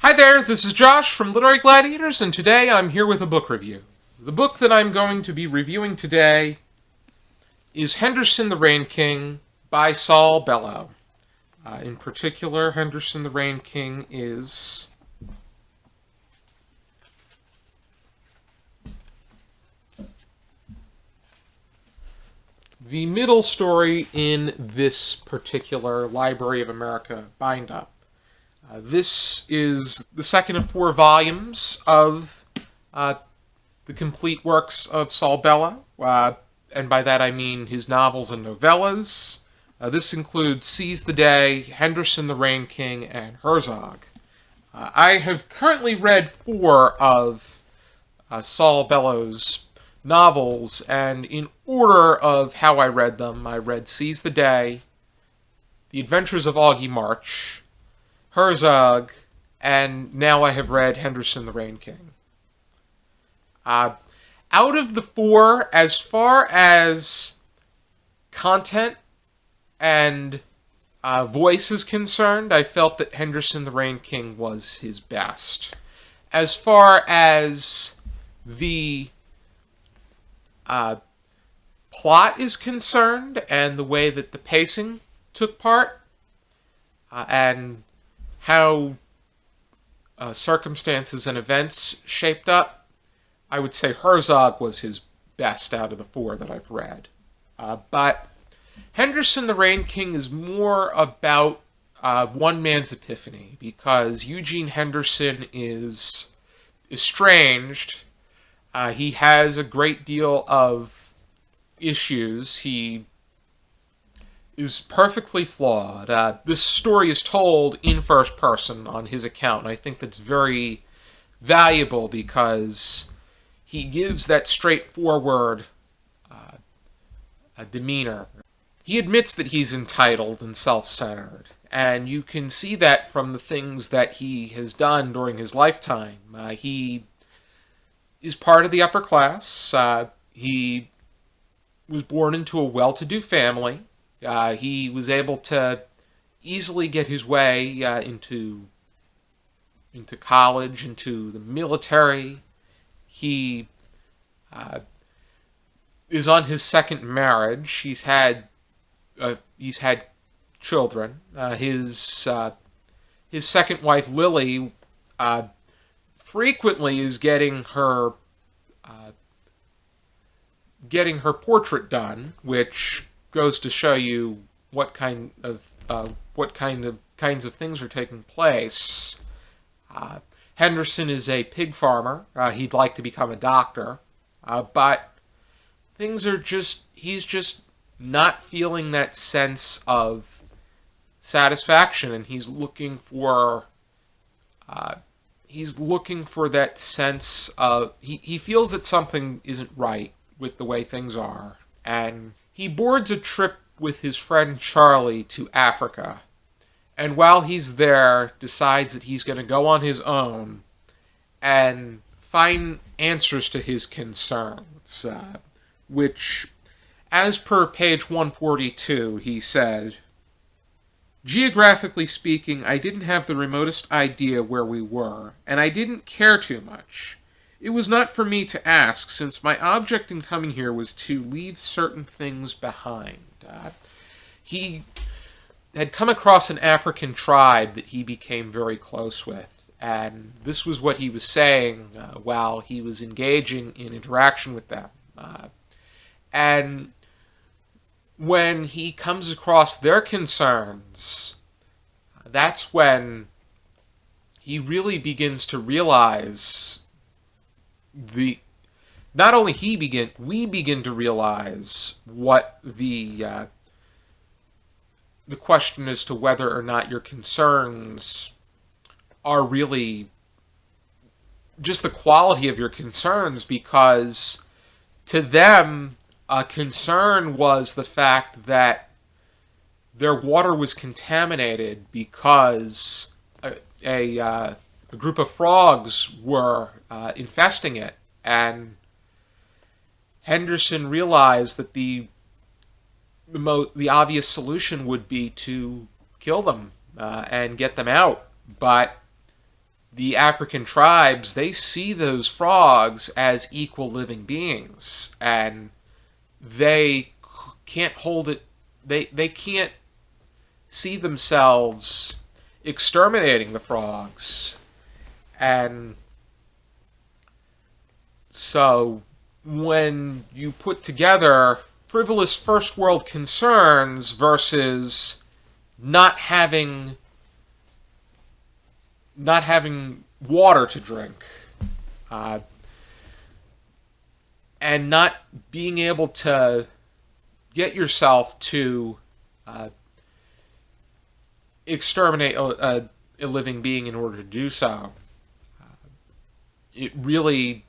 Hi there, this is Josh from Literary Gladiators, and today I'm here with a book review. The book that I'm going to be reviewing today is Henderson the Rain King by Saul Bellow. In particular, Henderson the Rain King is the middle story in this particular Library of America bind-up. This is the second of 4 volumes of the complete works of Saul Bellow, and by that I mean his novels and novellas. This includes Seize the Day, Henderson the Rain King, and Herzog. I have currently read 4 of Saul Bellow's novels, and in order of how I read them, I read Seize the Day, The Adventures of Augie March, Herzog, and now I have read Henderson the Rain King. Out of the 4, as far as content and voice is concerned, I felt that Henderson the Rain King was his best. As far as the plot is concerned and the way that the pacing took part, and how circumstances and events shaped up, I would say Herzog was his best out of the 4 that I've read. But Henderson the Rain King is more about one man's epiphany, because Eugene Henderson is estranged. He has a great deal of issues. He is perfectly flawed. This story is told in first person on his account, and I think that's very valuable because he gives that straightforward demeanor. He admits that he's entitled and self-centered, and you can see that from the things that he has done during his lifetime. He is part of the upper class. He was born into a well-to-do family. He was able to easily get his way into college, into the military. He is on his second marriage. He's had children. His second wife, Lily, frequently is getting her portrait done, which goes to show you what kinds of things are taking place. Henderson is a pig farmer. He'd like to become a doctor, but things are he's just not feeling that sense of satisfaction, and he's looking for that sense of, he feels that something isn't right with the way things are, and he boards a trip with his friend Charlie to Africa, and while he's there, decides that he's going to go on his own and find answers to his concerns, which, as per page 142, he said, "Geographically speaking, I didn't have the remotest idea where we were, and I didn't care too much. It was not for me to ask, since my object in coming here was to leave certain things behind." He had come across an African tribe that he became very close with, and this was what he was saying while he was engaging in interaction with them. And when he comes across their concerns, that's when he really begins to realize we begin to realize what the question as to whether or not your concerns are really just the quality of your concerns, because to them, a concern was the fact that their water was contaminated because a group of frogs were infesting it, and Henderson realized that the obvious solution would be to kill them and get them out, but the African tribes, they see those frogs as equal living beings, and they can't hold it. They can't see themselves exterminating the frogs. And so when you put together frivolous first world concerns versus not having water to drink, and not being able to get yourself to exterminate a living being in order to do so, it really,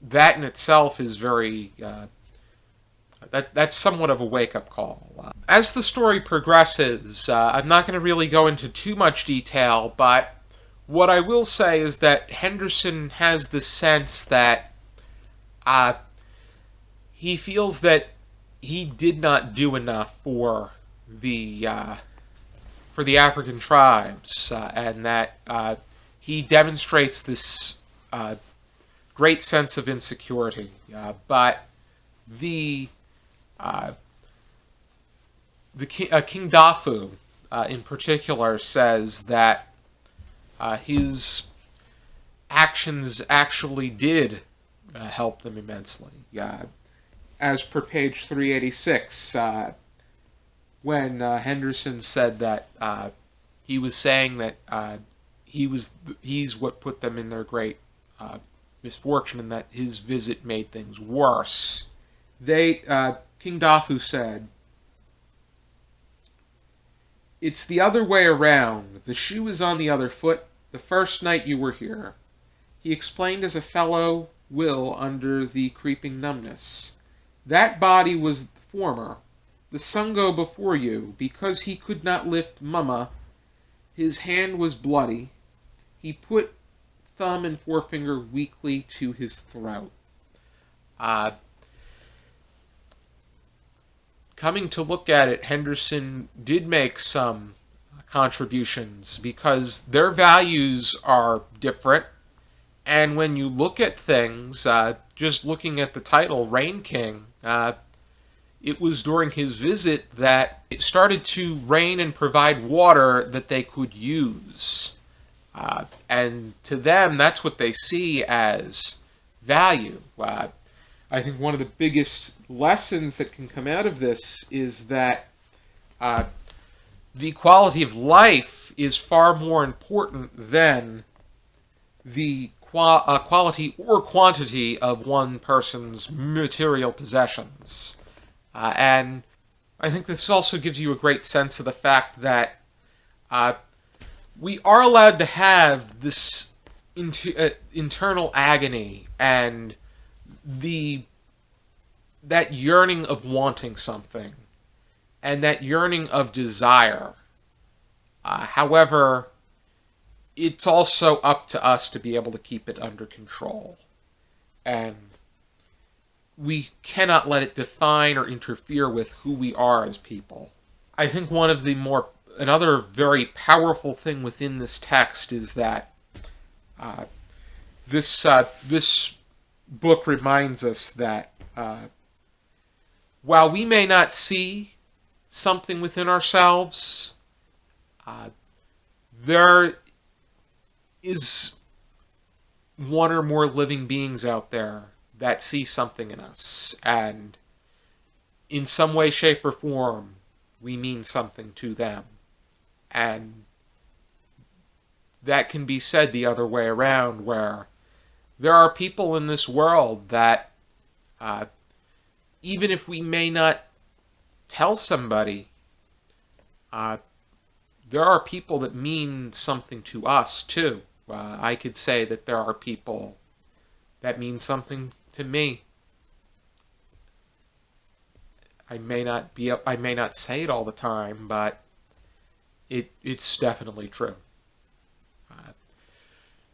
that in itself is very, that's somewhat of a wake-up call. As the story progresses, I'm not going to really go into too much detail, but what I will say is that Henderson has the sense that he feels that he did not do enough for the African tribes, and that he demonstrates this great sense of insecurity. But King Dafu, in particular, says that his actions actually did help them immensely. As per page 386, when Henderson said that he was saying that he's what put them in their great misfortune, and that his visit made things worse. King Dafu said, "It's the other way around. The shoe is on the other foot. The first night you were here," he explained as a fellow will under the creeping numbness. "That body was the former. The Sungo before you, because he could not lift Mumma. His hand was bloody. He put thumb and forefinger weakly to his throat." Coming to look at it, Henderson did make some contributions because their values are different. And when you look at things, just looking at the title, Rain King, it was during his visit that it started to rain and provide water that they could use. And to them, that's what they see as value. I think one of the biggest lessons that can come out of this is that the quality of life is far more important than the quality or quantity of one person's material possessions. And I think this also gives you a great sense of the fact that we are allowed to have this internal agony and that yearning of wanting something and that yearning of desire. However, it's also up to us to be able to keep it under control. And we cannot let it define or interfere with who we are as people. I think another very powerful thing within this text is that this book reminds us that while we may not see something within ourselves, there is one or more living beings out there that see something in us, and in some way, shape, or form, we mean something to them. And that can be said the other way around, where there are people in this world that, even if we may not tell somebody, there are people that mean something to us, too. I could say that there are people that mean something to me. I may not say it all the time, but it's definitely true.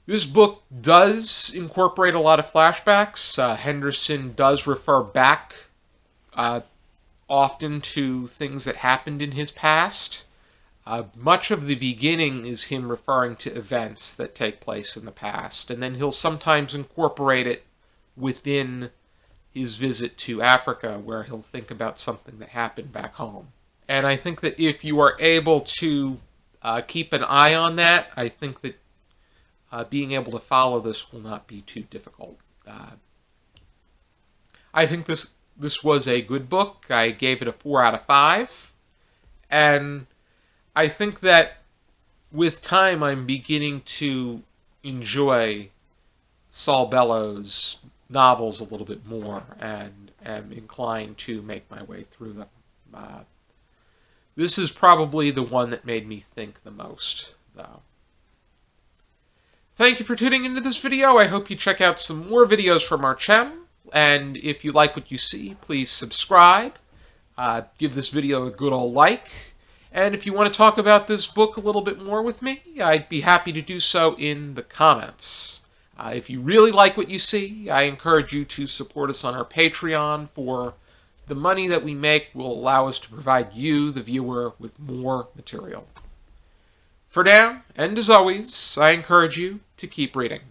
This book does incorporate a lot of flashbacks. Henderson does refer back often to things that happened in his past. Much of the beginning is him referring to events that take place in the past, and then he'll sometimes incorporate it within his visit to Africa, where he'll think about something that happened back home. And I think that if you are able to keep an eye on that, I think that being able to follow this will not be too difficult. I think this was a good book. I gave it a 4 out of 5. And I think that with time I'm beginning to enjoy Saul Bellow's novels a little bit more and am inclined to make my way through them. This is probably the one that made me think the most, though. Thank you for tuning into this video. I hope you check out some more videos from our channel. And if you like what you see, please subscribe. Give this video a good old like. And if you want to talk about this book a little bit more with me, I'd be happy to do so in the comments. If you really like what you see, I encourage you to support us on our Patreon, for the money that we make will allow us to provide you, the viewer, with more material. For now, and as always, I encourage you to keep reading.